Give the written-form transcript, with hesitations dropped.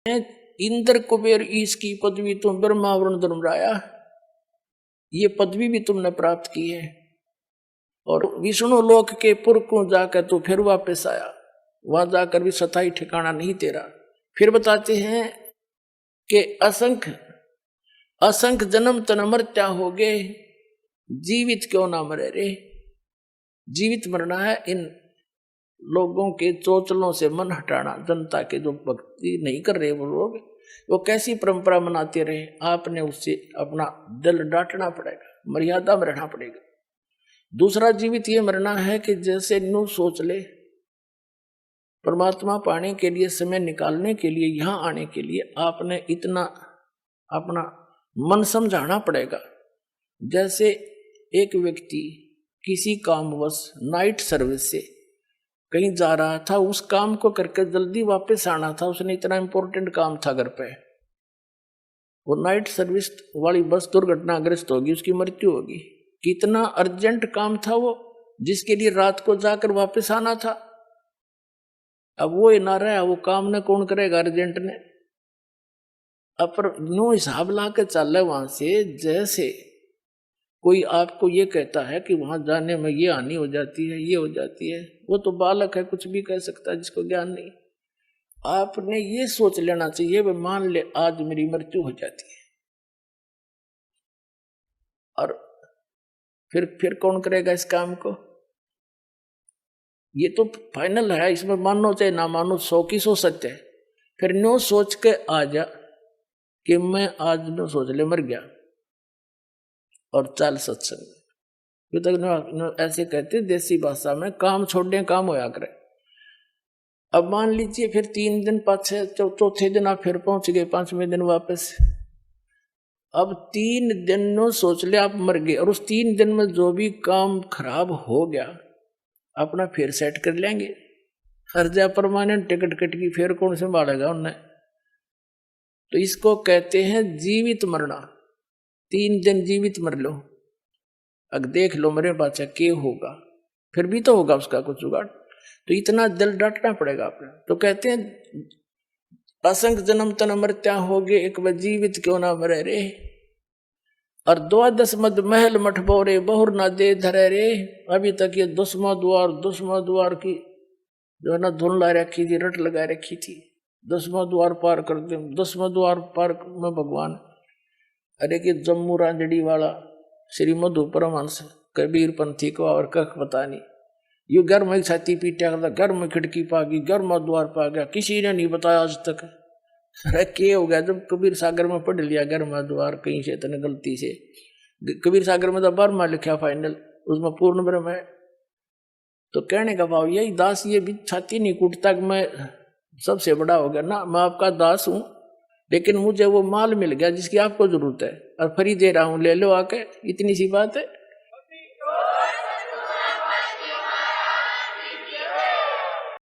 इंद्र कुबेर ईश की पदवी तुम ब्रह्मा वरुण धर्मराया, ये पदवी भी तुमने प्राप्त की है। और विष्णु लोक के पुर को जाकर तू फिर वापस आया, वहां जाकर भी स्थायी ठिकाना नहीं तेरा। फिर बताते हैं कि असंख्य असंख्य जन्म तन मरत्या हो गए, जीवित क्यों ना मरे रे। जीवित मरना है इन लोगों के चोचलों से मन हटाना। जनता के जो भक्ति नहीं कर रहे वो लोग, वो कैसी परंपरा मनाते रहे, आपने उससे अपना दिल डांटना पड़ेगा, मर्यादा में रहना पड़ेगा। दूसरा जीवित ये मरना है कि जैसे न्यू सोच ले, परमात्मा पाने के लिए, समय निकालने के लिए, यहां आने के लिए आपने इतना अपना मन समझाना पड़ेगा। जैसे एक व्यक्ति किसी कामवश नाइट सर्विस से कहीं जा रहा था, उस काम को करके जल्दी वापस आना था, उसने इतना इंपॉर्टेंट काम था घर पे, वो नाइट सर्विस वाली बस दुर्घटनाग्रस्त होगी, उसकी मृत्यु होगी। कितना अर्जेंट काम था वो, जिसके लिए रात को जाकर वापस आना था। अब वो ना रहा, वो काम ने कौन करेगा, अर्जेंट ने। अब नो हिसाब ला के चल रहे वहां से, जैसे कोई आपको ये कहता है कि वहां जाने में ये हानि हो जाती है, ये हो जाती है। वो तो बालक है, कुछ भी कह सकता है, जिसको ज्ञान नहीं। आपने ये सोच लेना चाहिए, वे मान ले आज मेरी मृत्यु हो जाती है, और फिर कौन करेगा इस काम को। ये तो फाइनल है, इसमें मानो चाहे ना मानो, 100 की 100 सत्य है। फिर नो सोच के आ जा कि मैं आज नो सोच ले मर गया, और चल सत्संग। तो ऐसे कहते देसी भाषा में, काम छोड़ने काम होया करे। अब मान लीजिए फिर 3 दिन पाछे, चौथे दिन आप फिर पहुंच गए, 5वें दिन वापस। अब 3 दिन नो सोच ले आप मर गए, और उस 3 दिन में जो भी काम खराब हो गया अपना फिर सेट कर लेंगे। हर जा परमानेंट टिकट कट की, फिर कौन संभालेगा उन्हें। तो इसको कहते हैं जीवित मरना। 3 दिन जीवित मर लो, अब देख लो मेरे बाचा के होगा, फिर भी तो होगा उसका कुछ जुगाड़। तो इतना दिल डांटना पड़ेगा आपने। तो कहते हैं असंख्य जन्म तन मरत्या हो गए, एक बार जीवित क्यों ना मरे रे। और 12 मद महल मठ बोरे, बहुर ना दे धरे रे। अभी तक ये 10वां द्वार की जो है ना धुन ला रखी थी, रट लगा रखी थी। 10वां द्वार पार कर दे, 10वां द्वार पार में भगवान, अरे कि जम्मू रांझड़ी वाला श्री मधु परमहंस कबीर पंथी को और कख पता नहीं, यू घर में छाती पीटा करता, घर में खिड़की पा गई, घर में द्वार पा गया, किसी ने नहीं बताया आज तक। अरे क्या हो गया, जब कबीर सागर में पढ़ लिया घर में द्वार, कहीं से इतने गलती से, कबीर सागर में तो 12वां लिखा फाइनल, उसमें पूर्ण ब्रह्म है। तो कहने का भाव यही, दास ये भी छाती नहीं कूटता कि मैं सबसे बड़ा हो गया ना, मैं आपका दास हूं, लेकिन मुझे वो माल मिल गया जिसकी आपको जरूरत है, और फ्री दे रहा हूं, ले लो आके, इतनी सी बात है।